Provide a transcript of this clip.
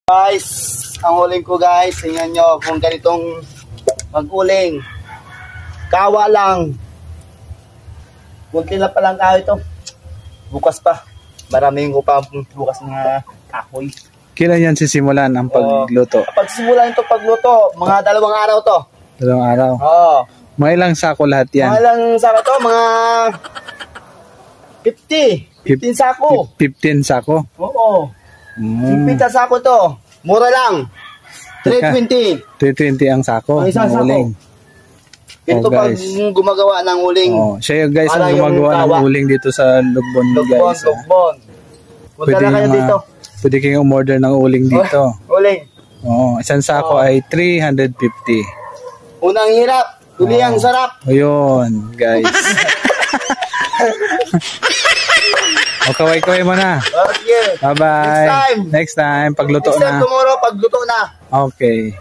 Guys, ang uling ko guys, tingnan nyo kung ganitong mag-uling. Kawa lang. Kunti lang palang kahoy ito. Bukas pa. Maraming ko pa bukas na kahoy. Kailan yan sisimulan ang pagluto? Pagsimulan ito pagluto, mga 2 araw to. 2 araw? Oo. Mga ilang sako lahat yan? Mga ilang sako to, mga 50. 15 sako. 15 sako? Oo. 50 sako to. Mura lang. 320. 320 ang sako. Ang isang sako. Ito pag gumagawa ng uling. Siya guys ang gumagawa ng uling dito sa Lugbon guys. Lugbon. Punta na kayo dito. Pwede kayong umorder ng uling dito. Uling. Isang sako ay 350. Unang hirap. Uli ang sarap. Ayun guys. Kaway-kaway mo na. Okay. Bye-bye. Next time. Pagluto na. Next time tomorrow, pagluto na. Okay.